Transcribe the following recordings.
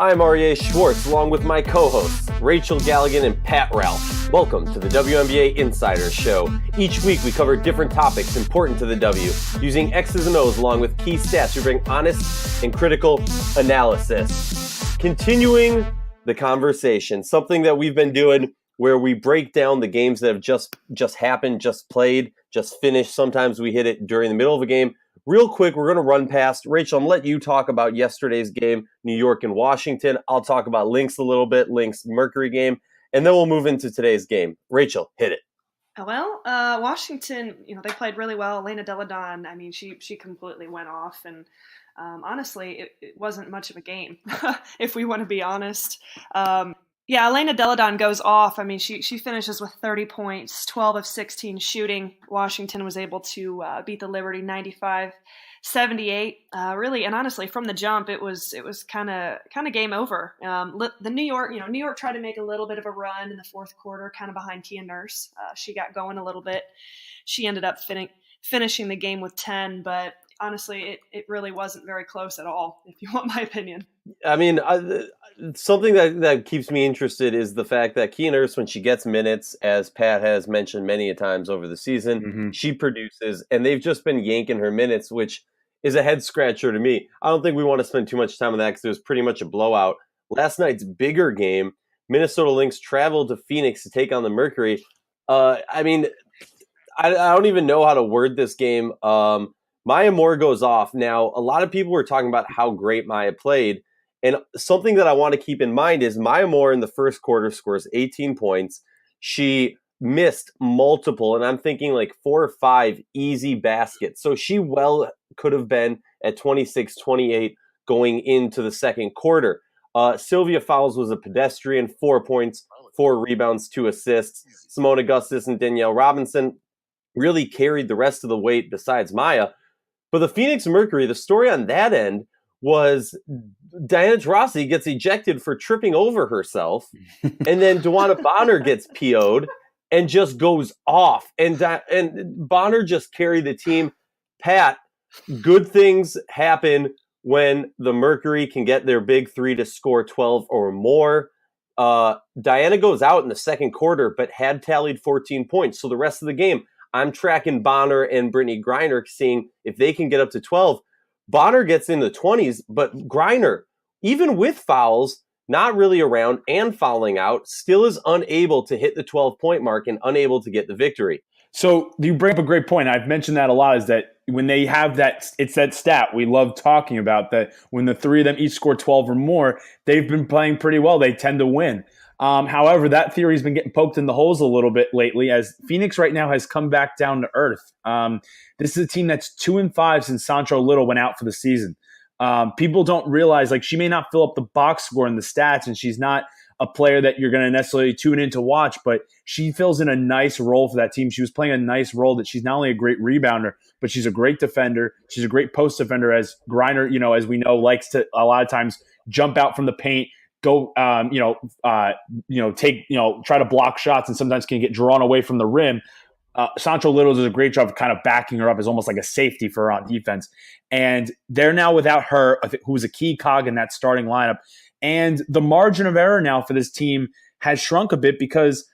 I'm Aryeh Schwartz, along with my co-hosts, Rachel Galligan and Pat Ralph. Welcome to the WNBA Insider Show. Each week we cover different topics important to the W, using X's and O's along with key stats to bring honest and critical analysis. Continuing the conversation, something that we've been doing where we break down the games that have just happened, just played, just finished. Sometimes we hit it during the middle of a game. Real quick, we're going to run past. Rachel, I'm going to let you talk about yesterday's game, New York and Washington. I'll talk about Lynx a little bit, Lynx Mercury game, and then we'll move into today's game. Rachel, hit it. Well, Washington, they played really well. Elena Delle Donne, she completely went off, and honestly, it wasn't much of a game, if we want to be honest. Elena Delle Donne goes off. She finishes with 30 points, 12 of 16 shooting. Washington was able to beat the Liberty 95-78. Really, and honestly, from the jump, it was kind of game over. The New York tried to make a little bit of a run in the fourth quarter, kind of behind Tia Nurse. She got going a little bit. She ended up finishing the game with 10, but honestly, it really wasn't very close at all, if you want my opinion. Something that keeps me interested is the fact that Tia Nurse, when she gets minutes, as Pat has mentioned many a times over the season, she produces, and they've just been yanking her minutes, which is a head scratcher to me. I don't think we want to spend too much time on that because it was pretty much a blowout. Last night's bigger game, Minnesota Lynx traveled to Phoenix to take on the Mercury. I don't even know how to word this game. Maya Moore goes off. Now, a lot of people were talking about how great Maya played. And something that I want to keep in mind is Maya Moore in the first quarter scores 18 points. She missed multiple, and I'm thinking like 4 or 5 easy baskets. So she well could have been at 26-28 going into the second quarter. Sylvia Fowles was a pedestrian, 4 points, 4 rebounds, 2 assists. Simone Augustus and Danielle Robinson really carried the rest of the weight besides Maya. But the Phoenix Mercury, the story on that end was Diana Taurasi gets ejected for tripping over herself, and then Dewana Bonner gets PO'd and just goes off. And Bonner just carried the team. Pat, good things happen when the Mercury can get their big three to score 12 or more. Diana goes out in the second quarter, but had tallied 14 points. So the rest of the game, I'm tracking Bonner and Brittany Griner, seeing if they can get up to 12. Bonner gets in the 20s, but Griner, even with fouls, not really around and fouling out, still is unable to hit the 12-point mark and unable to get the victory. So you bring up a great point. I've mentioned that a lot, is that when they have that, it's that stat we love talking about, that when the three of them each score 12 or more, they've been playing pretty well. They tend to win. However, that theory's been getting poked in the holes a little bit lately, as Phoenix right now has come back down to earth. This is a team that's 2-5 since Sancho Little went out for the season. People don't realize, she may not fill up the box score in the stats, and she's not a player that you're going to necessarily tune in to watch, but she fills in a nice role for that team. She was playing a nice role, that she's not only a great rebounder, but she's a great defender. She's a great post defender, as Griner, as we know, likes to a lot of times jump out from the paint, go, try to block shots, and sometimes can get drawn away from the rim. Sancho Little does a great job of kind of backing her up as almost like a safety for her on defense. And they're now without her, who was a key cog in that starting lineup. And the margin of error now for this team has shrunk a bit because,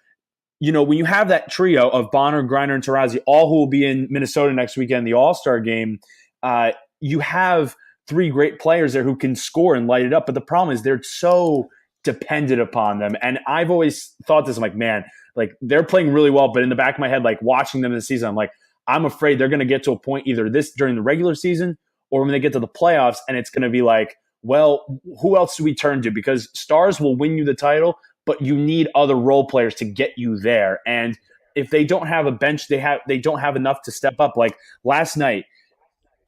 when you have that trio of Bonner, Griner, and Taurasi, all who will be in Minnesota next weekend, the All-Star game, you have 3 great players there who can score and light it up. But the problem is they're so dependent upon them. And I've always thought this, I'm like, man, they're playing really well, but in the back of my head, watching them this season, I'm afraid they're going to get to a point either this during the regular season or when they get to the playoffs, and it's going to be well, who else do we turn to? Because stars will win you the title, but you need other role players to get you there. And if they don't have a bench, they don't have enough to step up. Like last night,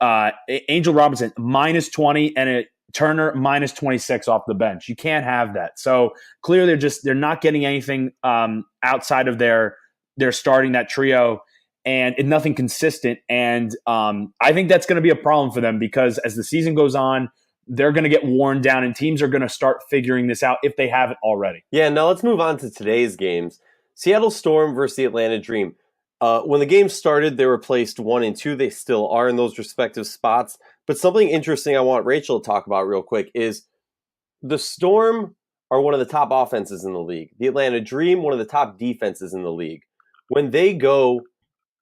Angel Robinson -20 and Turner -26 off the bench. You can't have that. So clearly they're not getting anything outside of their starting that trio, and nothing consistent. And I think that's going to be a problem for them, because as the season goes on, they're going to get worn down, and teams are going to start figuring this out if they haven't already. Yeah, now let's move on to today's games. Seattle Storm versus the Atlanta Dream. When the game started, they were placed 1 and 2. They still are in those respective spots. But something interesting I want Rachel to talk about real quick is the Storm are one of the top offenses in the league. The Atlanta Dream, one of the top defenses in the league. When they go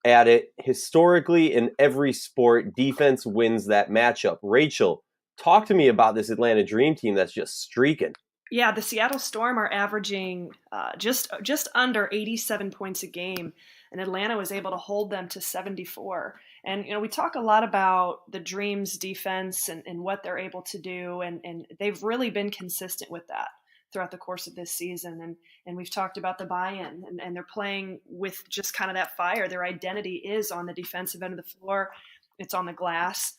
at it, historically in every sport, defense wins that matchup. Rachel, talk to me about this Atlanta Dream team that's just streaking. Yeah, the Seattle Storm are averaging just under 87 points a game, and Atlanta was able to hold them to 74. And, we talk a lot about the Dream's defense and what they're able to do, and they've really been consistent with that throughout the course of this season. And we've talked about the buy-in, and they're playing with just kind of that fire. Their identity is on the defensive end of the floor. It's on the glass.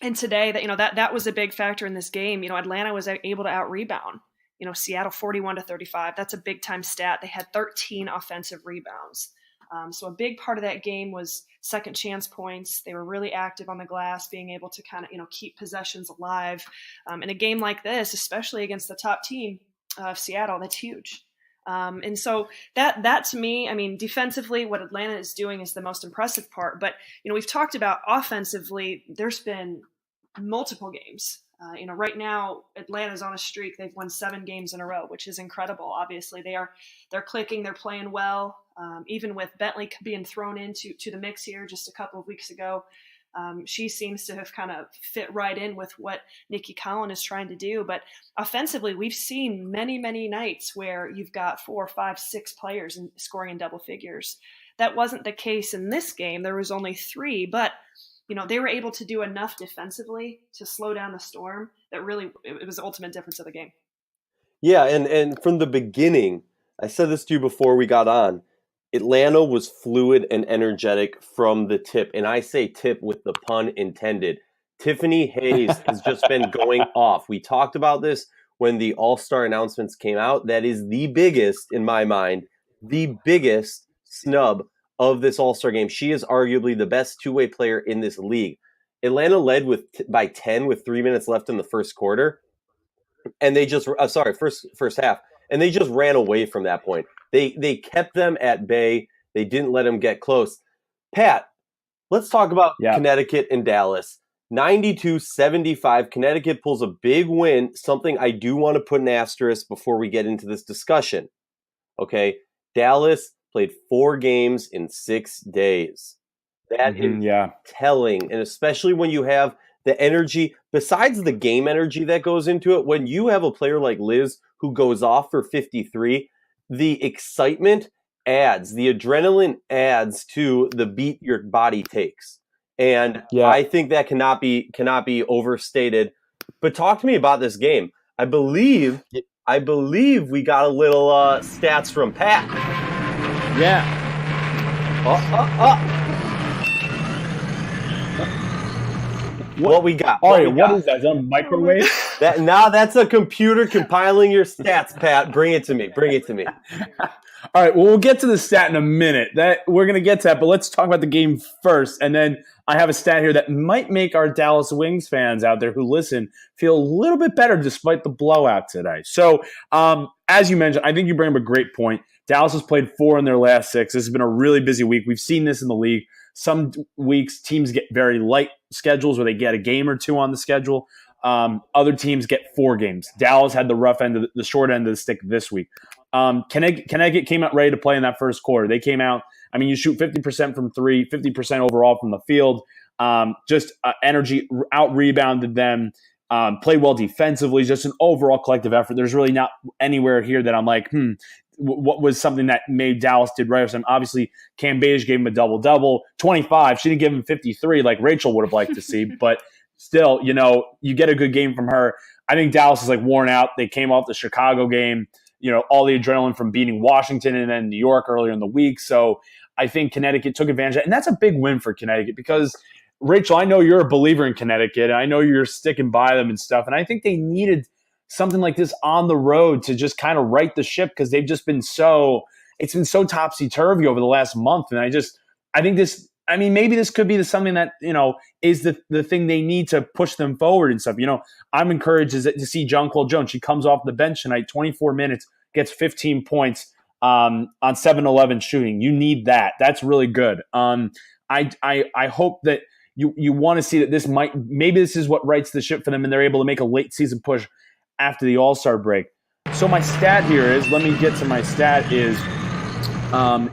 And today, that was a big factor in this game. Atlanta was able to out-rebound. Seattle 41-35. That's a big-time stat. They had 13 offensive rebounds. So a big part of that game was second chance points. They were really active on the glass, being able to kind of, keep possessions alive. In a game like this, especially against the top team of Seattle, that's huge. And so that to me, I mean, defensively, what Atlanta is doing is the most impressive part. But, we've talked about offensively, there's been multiple games. Right now, Atlanta's on a streak. They've won 7 games in a row, which is incredible. Obviously, they're clicking, they're playing well. Even with Bentley being thrown into the mix here just a couple of weeks ago, she seems to have kind of fit right in with what Nikki Collin is trying to do. But offensively, we've seen many, many nights where you've got 4, 5, 6 players scoring in double figures. That wasn't the case in this game. There was only 3, but they were able to do enough defensively to slow down the Storm that really it was the ultimate difference of the game. Yeah, and from the beginning, I said this to you before we got on, Atlanta was fluid and energetic from the tip. And I say tip with the pun intended. Tiffany Hayes has just been going off. We talked about this when the All-Star announcements came out. That is the biggest, in my mind, the biggest snub of this All-Star game. She is arguably the best two-way player in this league. Atlanta led by 10 with 3 minutes left in the first quarter. And they just, first half. And they just ran away from that point. They kept them at bay. They didn't let them get close. Pat, let's talk about Connecticut and Dallas. 92-75. Connecticut pulls a big win, something I do want to put an asterisk before we get into this discussion. Okay, Dallas played 4 games in 6 days. That is telling, and especially when you have the energy, besides the game energy that goes into it, when you have a player like Liz who goes off for 53, the excitement adds, the adrenaline adds to the beat your body takes. And I think that cannot be overstated. But talk to me about this game. I believe we got a little stats from Pat. Yeah. What we got? What is that? Is that a microwave? That's a computer compiling your stats, Pat. Bring it to me. All right. Well, we'll get to the stat in a minute. We're going to get to that, but let's talk about the game first. And then I have a stat here that might make our Dallas Wings fans out there who listen feel a little bit better despite the blowout today. So, as you mentioned, I think you bring up a great point. Dallas has played 4 in their last 6. This has been a really busy week. We've seen this in the league. Some weeks teams get very light schedules where they get a game or 2 on the schedule. Other teams get 4 games. Dallas had the short end of the stick this week. Connecticut came out ready to play in that first quarter. They came out. I mean, you shoot 50% from 3, 50% overall from the field. Energy out rebounded them. Played well defensively. Just an overall collective effort. There's really not anywhere here that I'm like, what was something that made Dallas did right? So obviously, Cam Beige gave him a double-double, 25. She didn't give him 53 like Rachel would have liked to see, but still, you get a good game from her. I think Dallas is like worn out. They came off the Chicago game, all the adrenaline from beating Washington and then New York earlier in the week. So I think Connecticut took advantage of it, and that's a big win for Connecticut because, Rachel, I know you're a believer in Connecticut, and I know you're sticking by them and stuff, and I think they needed something like this on the road to just kind of right the ship because they've just been it's been so topsy-turvy over the last month. And maybe this could be something that, is the thing they need to push them forward and stuff. I'm encouraged to see Jonquil Jones. She comes off the bench tonight, 24 minutes, gets 15 points on 7-11 shooting. You need that. That's really good. I hope that you want to see that maybe this is what rights the ship for them and they're able to make a late season push. after the All-Star break. So my stat here is, let me get to my stat is,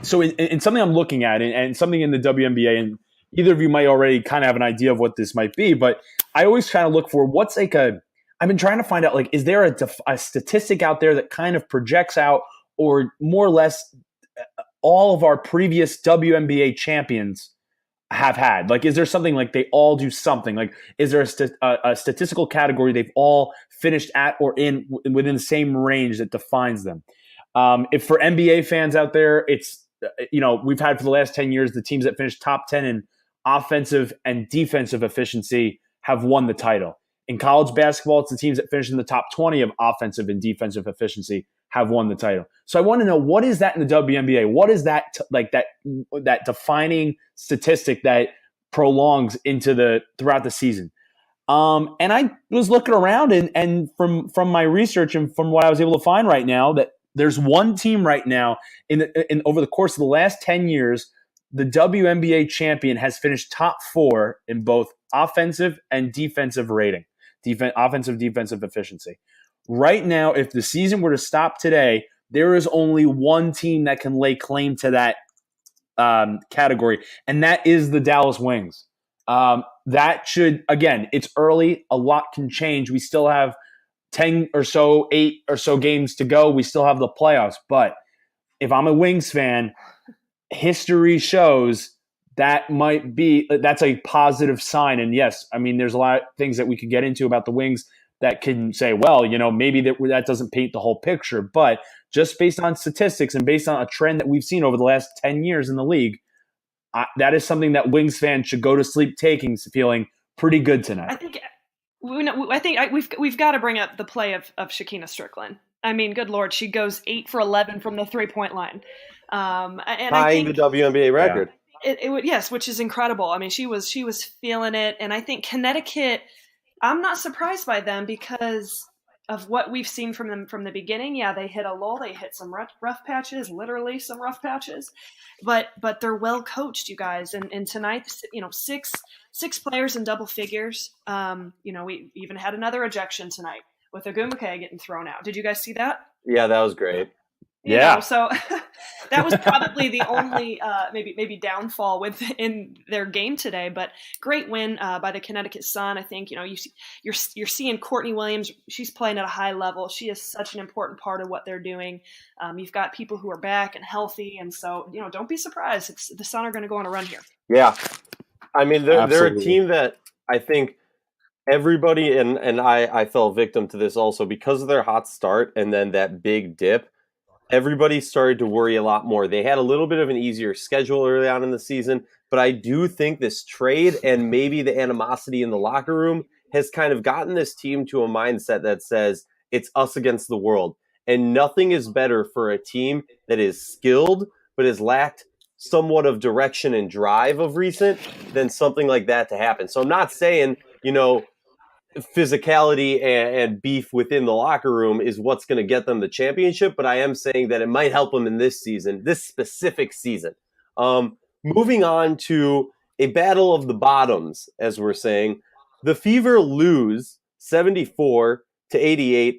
so in something I'm looking at and something in the WNBA, and either of you might already kind of have an idea of what this might be, but I always try to look for what's like I've been trying to find out, like, is there a statistic out there that kind of projects out or more or less all of our previous WNBA champions have had? Like, is there something like they all do something? Like, is there a statistical category they've all finished at or within the same range that defines them? If for NBA fans out there, it's, we've had for the last 10 years, the teams that finished top 10 in offensive and defensive efficiency have won the title. In college basketball, it's the teams that finish in the top 20 of offensive and defensive efficiency have won the title. So I want to know, what is that in the WNBA? What is that that defining statistic that prolongs throughout the season? And I was looking around and from my research and from what I was able to find right now, that there's one team right now in over the course of the last 10 years, the WNBA champion has finished top 4 in both offensive and defensive rating, offensive, defensive efficiency. Right now, if the season were to stop today, there is only one team that can lay claim to that category, and that is the Dallas Wings. That should, again, it's early. A lot can change. We still have 8 or so games to go. We still have the playoffs. But if I'm a Wings fan, history shows that's a positive sign. And yes, I mean, there's a lot of things that we could get into about the Wings that can say, well, maybe that doesn't paint the whole picture. But just based on statistics and based on a trend that we've seen over the last 10 years in the league, that is something that Wings fans should go to sleep feeling pretty good tonight. I think we've got to bring up the play of Shakina Strickland. I mean, good Lord, she goes 8 for 11 from the 3-point line, tying the WNBA record. Yeah. Yes, which is incredible. I mean, she was feeling it, and I think Connecticut, I'm not surprised by them because of what we've seen from them from the beginning. Yeah, they hit a lull, they hit some rough patches, literally some rough patches, but they're well coached, you guys. And tonight, six players in double figures. We even had another ejection tonight with Agumake getting thrown out. Did you guys see that? Yeah, that was great. So that was probably the only maybe downfall within their game today. But great win by the Connecticut Sun. I think you're seeing Courtney Williams. She's playing at a high level. She is such an important part of what they're doing. You've got people who are back and healthy, and so don't be surprised. The Sun are going to go on a run here. Yeah, I mean they're a team that I think everybody and I fell victim to this also because of their hot start and then that big dip. Everybody started to worry a lot more. They had a little bit of an easier schedule early on in the season, but I do think this trade and maybe the animosity in the locker room has kind of gotten this team to a mindset that says it's us against the world. And nothing is better for a team that is skilled but has lacked somewhat of direction and drive of recent than something like that to happen. So I'm not saying, physicality and beef within the locker room is what's going to get them the championship, but I am saying that it might help them in this specific season. Moving on to a battle of the bottoms, as we're saying, the Fever lose 74-88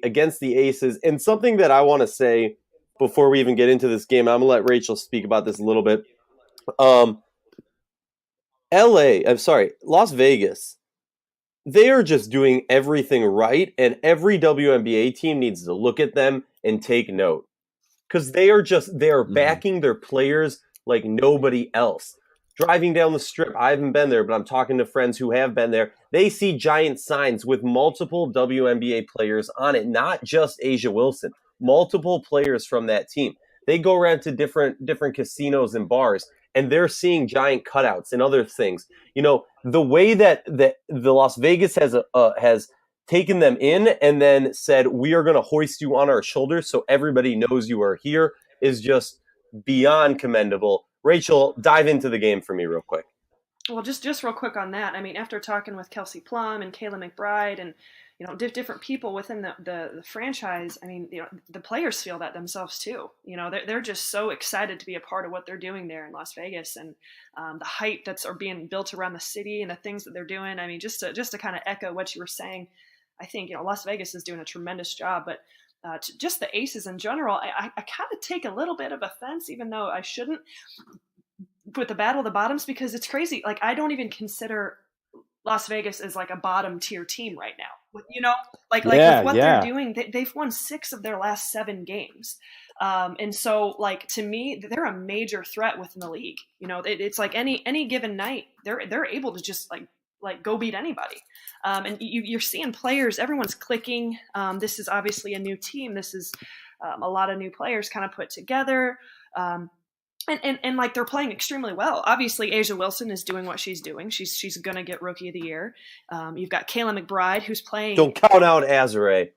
against the Aces. And something that I want to say before we even get into this game, I'm going to let Rachel speak about this a little bit. Las Vegas, they are just doing everything right, and every WNBA team needs to look at them and take note. Because they are backing their players like nobody else. Driving down the strip, I haven't been there, but I'm talking to friends who have been there. They see giant signs with multiple WNBA players on it, not just Asia Wilson. Multiple players from that team. They go around to different casinos and bars, and they're seeing giant cutouts and other things. The way that the Las Vegas has taken them in and then said, we are going to hoist you on our shoulders so everybody knows you are here is just beyond commendable. Rachel, dive into the game for me real quick. Well, just real quick on that. I mean, after talking with Kelsey Plum and Kayla McBride and different people within the franchise, I mean, the players feel that themselves too. They're just so excited to be a part of what they're doing there in Las Vegas, and the hype that's being built around the city and the things that they're doing. I mean, just to kind of echo what you were saying, I think, Las Vegas is doing a tremendous job, but just the Aces in general, I kind of take a little bit of offense, even though I shouldn't, with the battle of the bottoms, because it's crazy. Like, I don't even consider Las Vegas as like a bottom tier team right now. With what they're doing, they've won 6 of their last 7 games. And so, like, to me, they're a major threat within the league. It's like any given night, they're able to just like go beat anybody. And you're seeing players, everyone's clicking. This is obviously a new team. This is a lot of new players kind of put together. And like, they're playing extremely well. Obviously, A'ja Wilson is doing what she's doing. She's going to get Rookie of the Year. You've got Kayla McBride, who's playing. Don't count out Azare.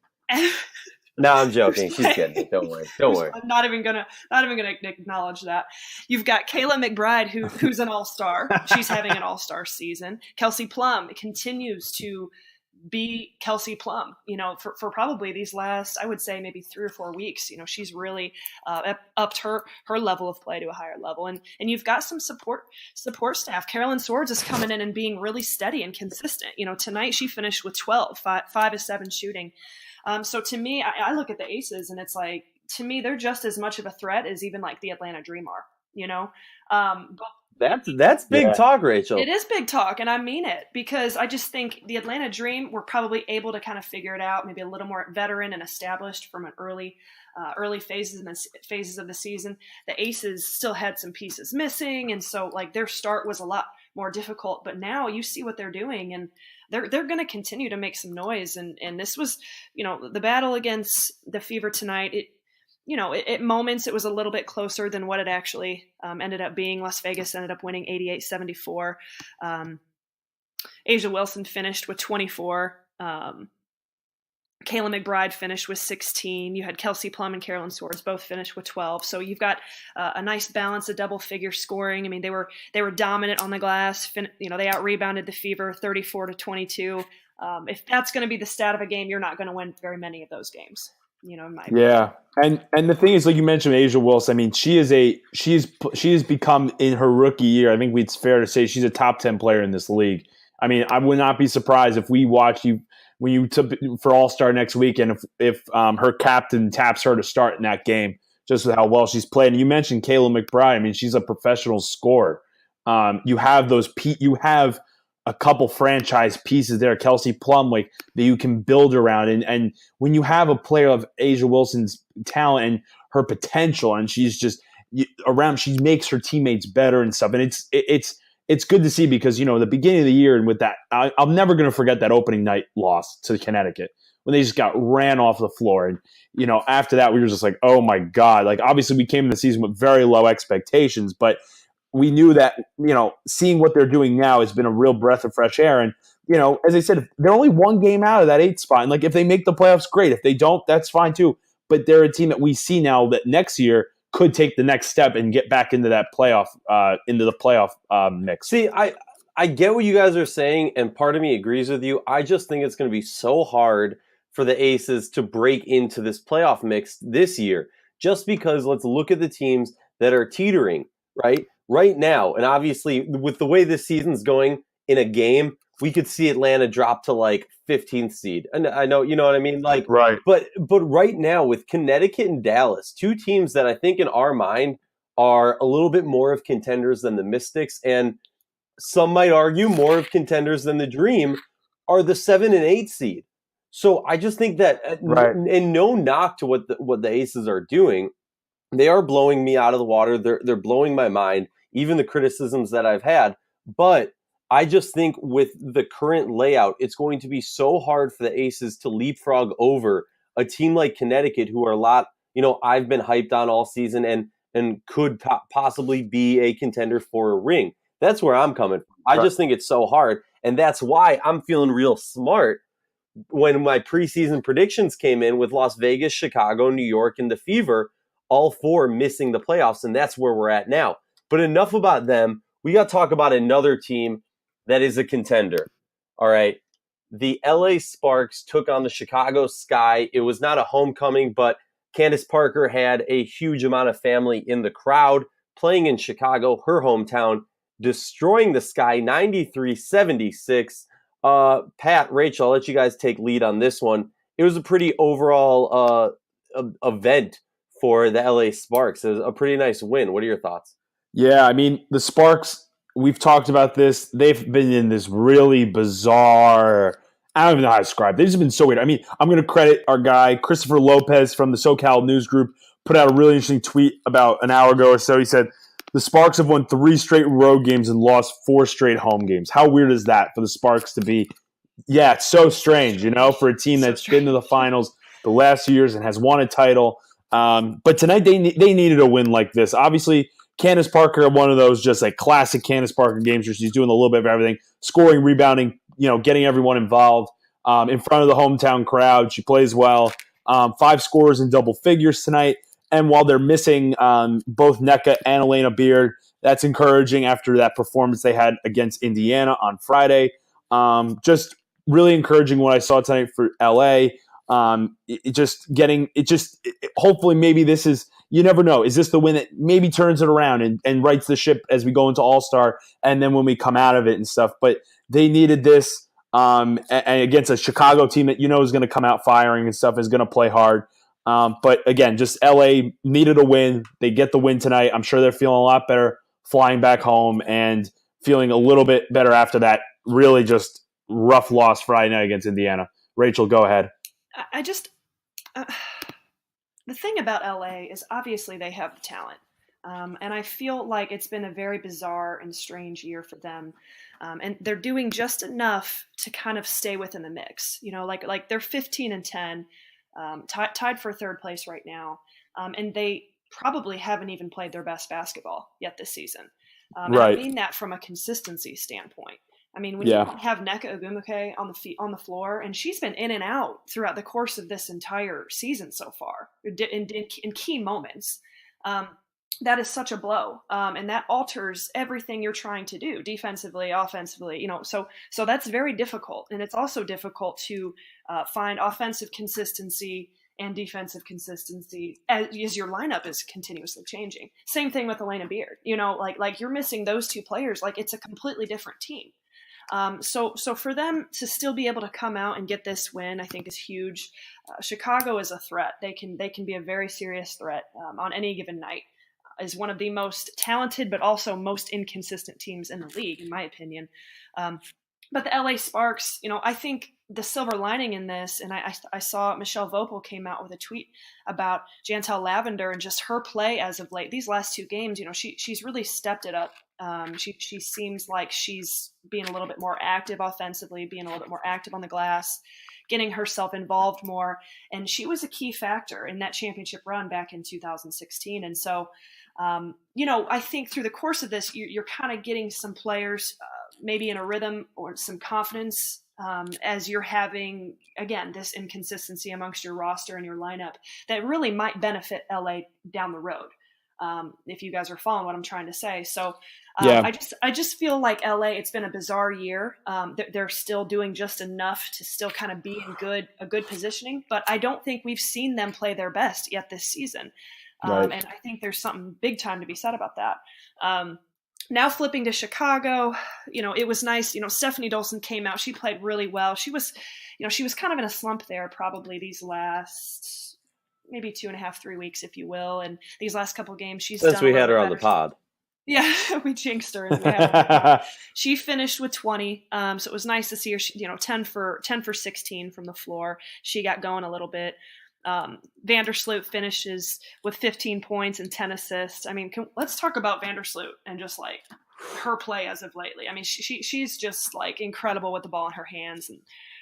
No, I'm joking. She's kidding. Don't worry. I'm not even gonna acknowledge that. You've got Kayla McBride, who's an all-star. She's having an all-star season. Kelsey Plum continues to be Kelsey Plum, for probably these last, I would say, maybe 3 or 4 weeks. She's really upped her level of play to a higher level. And you've got some support staff. Carolyn Swords is coming in and being really steady and consistent. Tonight she finished with 12, 5 of 7 shooting. So to me, I look at the Aces and it's like, to me, they're just as much of a threat as even like the Atlanta Dream are, But that's big talk, Rachel. It is big talk, and I mean it, because I just think the Atlanta Dream were probably able to kind of figure it out, maybe a little more veteran and established from an early phases of the season. The Aces still had some pieces missing, and so like their start was a lot more difficult. But now you see what they're doing, and they're going to continue to make some noise. And this was, the battle against the Fever tonight. At moments it was a little bit closer than what it actually ended up being. Las Vegas ended up winning 88-74. A'ja Wilson finished with 24. Kayla McBride finished with 16. You had Kelsey Plum and Carolyn Swords both finished with 12. So you've got a nice balance of double-figure scoring. I mean, they were dominant on the glass. They out-rebounded the Fever 34-22. If that's going to be the stat of a game, you're not going to win very many of those games. In my opinion. Yeah, and the thing is, like you mentioned, A'ja Wilson. I mean, she has become, in her rookie year, I think it's fair to say she's a top 10 player in this league. I mean, I would not be surprised if we watch you when you took for All-Star next week, and if her captain taps her to start in that game, just with how well she's played. And you mentioned Kayla McBride. I mean, she's a professional scorer. You have you have a couple franchise pieces there, Kelsey Plum, like that you can build around. And when you have a player of A'ja Wilson's talent and her potential, and she's just around, she makes her teammates better and stuff. And it's good to see, because, the beginning of the year, and with that, I'm never going to forget that opening night loss to Connecticut when they just got ran off the floor. And, after that, we were just like, oh my God. Like, obviously we came in the season with very low expectations, but we knew that, seeing what they're doing now has been a real breath of fresh air. And, as I said, they're only one game out of that 8th spot. And like, if they make the playoffs, great. If they don't, that's fine too. But they're a team that we see now that next year could take the next step and get back into that playoff, mix. See, I get what you guys are saying, and part of me agrees with you. I just think it's going to be so hard for the Aces to break into this playoff mix this year, just because let's look at the teams that are teetering, right now. And obviously, with the way this season's going, in a game, we could see Atlanta drop to like 15th seed. And I know, you know what I mean? Like, right. But right now, with Connecticut and Dallas, 2 teams that I think in our mind are a little bit more of contenders than the Mystics, and some might argue more of contenders than the Dream, are the 7 and 8 seed. So I just think that, right. And no knock to what the Aces are doing, they are blowing me out of the water. They're blowing my mind, even the criticisms that I've had. But I just think with the current layout, it's going to be so hard for the Aces to leapfrog over a team like Connecticut, who are a lot, I've been hyped on all season and could possibly be a contender for a ring. That's where I'm coming from. I just think it's so hard. And that's why I'm feeling real smart when my preseason predictions came in with Las Vegas, Chicago, New York, and the Fever, all 4 missing the playoffs. And that's where we're at now. But enough about them. We got to talk about another team that is a contender. All right. The LA Sparks took on the Chicago Sky. It was not a homecoming, but Candace Parker had a huge amount of family in the crowd playing in Chicago, her hometown, destroying the Sky 93-76. Pat, Rachel, I'll let you guys take lead on this one. It was a pretty overall event for the LA Sparks. It was a pretty nice win. What are your thoughts? Yeah, I mean, the Sparks, we've talked about this. They've been in this really bizarre, I don't even know how to describe it. They've just been so weird. I mean, I'm going to credit our guy, Christopher Lopez from the SoCal News Group, put out a really interesting tweet about an hour ago or so. He said, the Sparks have won 3 straight road games and lost 4 straight home games. How weird is that for the Sparks to be? Yeah, it's so strange, for a team that's been to the finals the last few years and has won a title. But tonight they needed a win like this. Obviously, Candace Parker, one of those just like classic Candace Parker games where she's doing a little bit of everything, scoring, rebounding, getting everyone involved in front of the hometown crowd. She plays well. 5 scores in double figures tonight. And while they're missing both NECA and Elena Beard, that's encouraging after that performance they had against Indiana on Friday. Just really encouraging what I saw tonight for LA. Hopefully maybe this is, you never know. Is this the win that maybe turns it around and rights the ship as we go into All-Star and then when we come out of it and stuff? But they needed this and against a Chicago team that is going to come out firing and stuff, is going to play hard. But again, just LA needed a win. They get the win tonight. I'm sure they're feeling a lot better flying back home and feeling a little bit better after that really just rough loss Friday night against Indiana. Rachel, go ahead. The thing about LA is obviously they have the talent. And I feel like it's been a very bizarre and strange year for them. And they're doing just enough to kind of stay within the mix. Like they're 15-10. Tied for 3rd place right now, and they probably haven't even played their best basketball yet this season. And I mean that from a consistency standpoint. I mean, when you have Nneka Ogwumike on the floor, and she's been in and out throughout the course of this entire season so far, in key moments, that is such a blow, and that alters everything you're trying to do defensively, offensively. So that's very difficult, and it's also difficult to find offensive consistency and defensive consistency as your lineup is continuously changing. Same thing with Elena Beard. Like you're missing those 2 players. Like it's a completely different team. So for them to still be able to come out and get this win, I think is huge. Chicago is a threat. They can be a very serious threat on any given night. Is one of the most talented but also most inconsistent teams in the league, in my opinion. But the LA Sparks, I think the silver lining in this, and I saw Michelle Vopel came out with a tweet about Jantel Lavender and just her play as of late. These last 2 games, she's really stepped it up. She seems like she's being a little bit more active offensively, being a little bit more active on the glass, getting herself involved more. And she was a key factor in that championship run back in 2016. And so, I think through the course of this, you're kind of getting some players maybe in a rhythm or some confidence as you're having, again, this inconsistency amongst your roster and your lineup that really might benefit LA down the road. If you guys are following what I'm trying to say. So I just feel like LA, it's been a bizarre year. They're still doing just enough to still kind of be in a good positioning, but I don't think we've seen them play their best yet this season. And I think there's something big time to be said about that. Now flipping to Chicago, it was nice. Stephanie Dolson came out. She played really well. She was kind of in a slump there probably these last maybe 2.5, 3 weeks, if you will. And these last couple of games, since we had her on the pod. Yeah, we jinxed her. And she finished with 20. So it was nice to see her. 10 for 16 from the floor. She got going a little bit. Vandersloot finishes with 15 points and 10 assists. I mean, let's talk about Vandersloot and just like her play as of lately. I mean, she's just like incredible with the ball in her hands and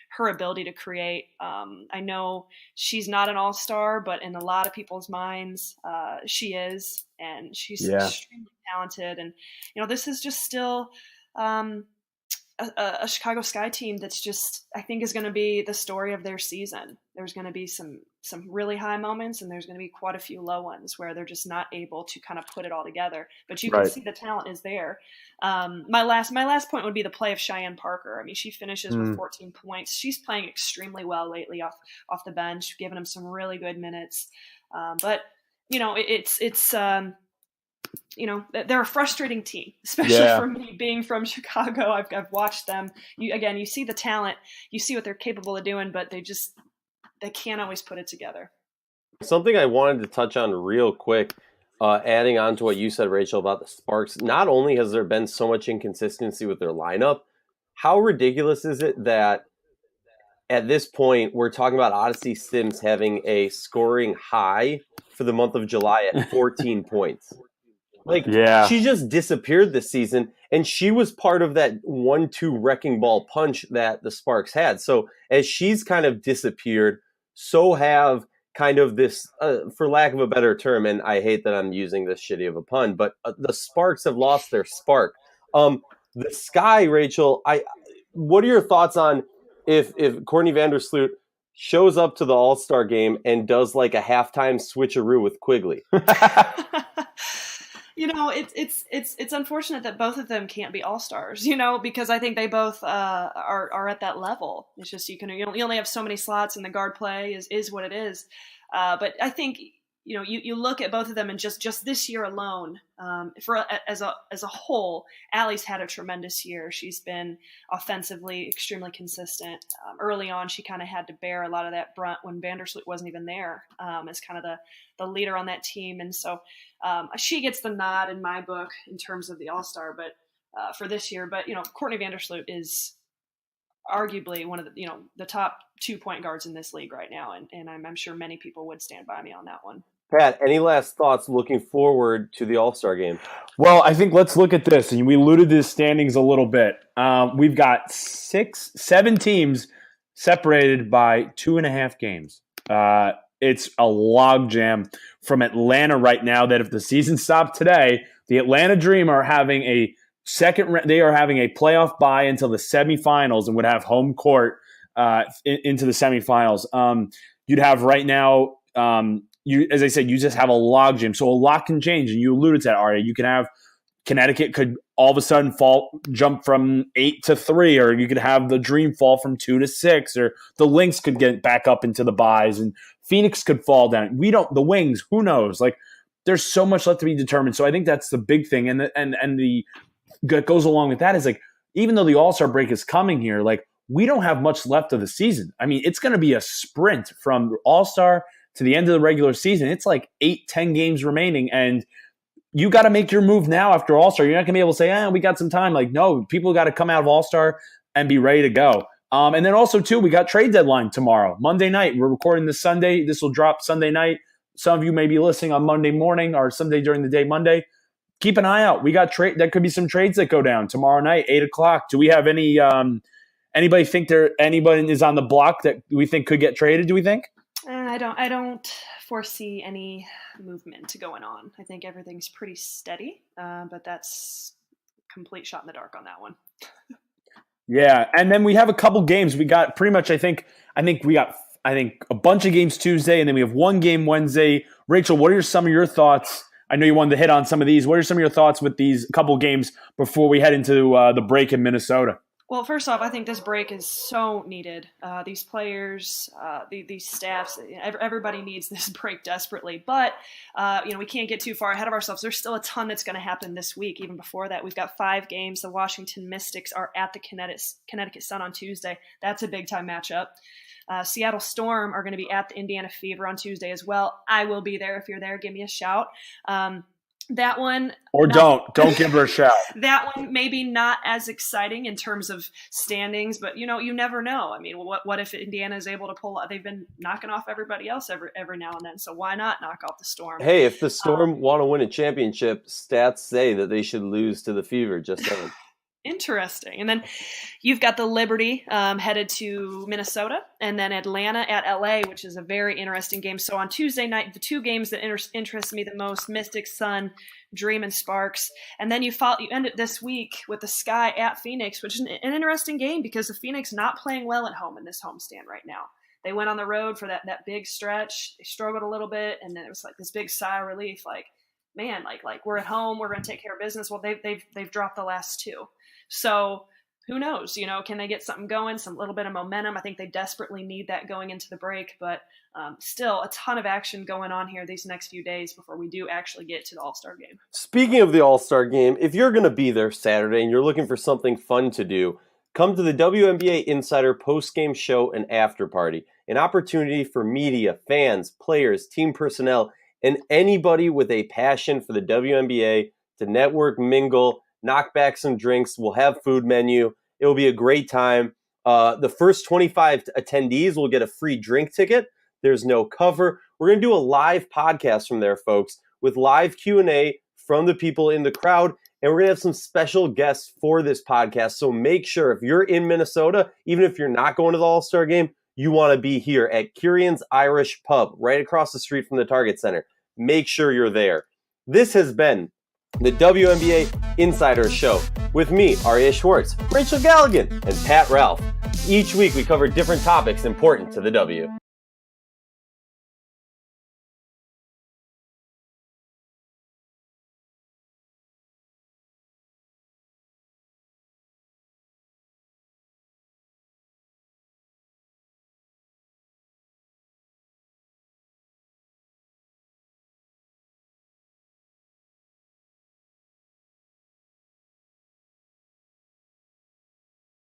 her ability to create. I know she's not an all-star, but in a lot of people's minds, she is, and she's extremely talented. And, this is just still a Chicago Sky team that's just, I think, is going to be the story of their season. There's going to be some really high moments, and there's going to be quite a few low ones where they're just not able to kind of put it all together. But you can see the talent is there. My last point would be the play of Cheyenne Parker. I mean, she finishes with 14 points. She's playing extremely well lately off the bench, giving them some really good minutes. But it's they're a frustrating team, especially for me being from Chicago. I've watched them. You see the talent, you see what they're capable of doing, but they can't always put it together. Something I wanted to touch on real quick, adding on to what you said, Rachel, about the Sparks. Not only has there been so much inconsistency with their lineup, how ridiculous is it that at this point we're talking about Odyssey Sims having a scoring high for the month of July at 14 points? She just disappeared this season, and she was part of that 1-2 wrecking ball punch that the Sparks had. So as she's kind of disappeared, so have kind of this, for lack of a better term, and I hate that I'm using this shitty of a pun, but the Sparks have lost their spark. The Sky, Rachel, what are your thoughts on if Courtney Vandersloot shows up to the All-Star game and does like a halftime switcheroo with Quigley? It's unfortunate that both of them can't be all-stars, because I think they both are at that level. It's just you only have so many slots, and the guard play is what it is. But I think you look at both of them, and just this year alone, as a whole, Allie's had a tremendous year. She's been offensively extremely consistent. Early on, she kind of had to bear a lot of that brunt when Vandersloot wasn't even there, as kind of the leader on that team. And so she gets the nod in my book in terms of the All-Star, but for this year. But Courtney Vandersloot is arguably one of the top 2 point guards in this league right now, and I'm sure many people would stand by me on that one. Pat, any last thoughts looking forward to the All-Star game? Well, I think let's look at this. And we alluded to the standings a little bit. We've got 7 teams separated by 2.5 games. It's a logjam from Atlanta right now that if the season stopped today, the Atlanta Dream are having a playoff bye until the semifinals and would have home court into the semifinals. You'd have right now, as I said, you just have a logjam. So a lot can change. And you alluded to that, Arya. You can have Connecticut could all of a sudden jump from 8 to 3, or you could have the Dream fall from 2 to 6, or the Lynx could get back up into the byes, and Phoenix could fall down. The Wings, who knows? There's so much left to be determined. So I think that's the big thing. And the that goes along with that is even though the All-Star break is coming here, we don't have much left of the season. I mean, it's going to be a sprint from All-Star to the end of the regular season. It's 8-10 games remaining, and you got to make your move now after All-Star. You're not going to be able to say, we got some time. No, people got to come out of All-Star and be ready to go. And then also, too, we got trade deadline tomorrow, Monday night. We're recording this Sunday. This will drop Sunday night. Some of you may be listening on Monday morning or someday during the day Monday. Keep an eye out. We got there could be some trades that go down tomorrow night, 8:00. Do we have any anybody think anybody is on the block that we think could get traded? Do we think? I don't foresee any movement going on. I think everything's pretty steady, but that's a complete shot in the dark on that one. Yeah, and then we have a couple games. We got pretty much. I think we got a bunch of games Tuesday, and then we have one game Wednesday. Rachel, what are some of your thoughts? I know you wanted to hit on some of these. What are some of your thoughts with these couple games before we head into the break in Minnesota? Well, first off, I think this break is so needed. These players, these staffs, everybody needs this break desperately. But, we can't get too far ahead of ourselves. There's still a ton that's going to happen this week. Even before that, we've got 5 games. The Washington Mystics are at the Connecticut Sun on Tuesday. That's a big-time matchup. Seattle Storm are going to be at the Indiana Fever on Tuesday as well. I will be there. If you're there, give me a shout. That one, or don't give her a shout. That one maybe not as exciting in terms of standings, but you never know. I mean, what if Indiana is able to pull? They've been knocking off everybody else every now and then, so why not knock off the Storm? Hey, if the Storm want to win a championship, stats say that they should lose to the Fever. Just saying. Interesting. And then you've got the Liberty headed to Minnesota, and then Atlanta at LA, which is a very interesting game. So on Tuesday night, the 2 games that interest me the most: Mystics, Sun, Dream, and Sparks. And then you end it this week with the Sky at Phoenix, which is an interesting game because the Phoenix not playing well at home in this homestand right now. They went on the road for that big stretch. They struggled a little bit, and then it was this big sigh of relief, man, we're at home, we're going to take care of business. Well, they've dropped the last 2. So who knows? Can they get something going, some little bit of momentum? I think they desperately need that going into the break, but still a ton of action going on here these next few days before we do actually get to the All-Star game. Speaking of the All-Star game, if you're going to be there Saturday and you're looking for something fun to do, come to the WNBA Insider post-game show and after party, an opportunity for media, fans, players, team personnel, and anybody with a passion for the WNBA to network, mingle, knock back some drinks. We'll have food menu. It will be a great time. The first 25 attendees will get a free drink ticket. There's no cover. We're going to do a live podcast from there, folks, with live Q&A from the people in the crowd. And we're going to have some special guests for this podcast. So make sure if you're in Minnesota, even if you're not going to the All-Star game, you want to be here at Kieran's Irish Pub right across the street from the Target Center. Make sure you're there. This has been the WNBA Insider Show with me, Aria Schwartz, Rachel Galligan, and Pat Ralph. Each week we cover different topics important to the W.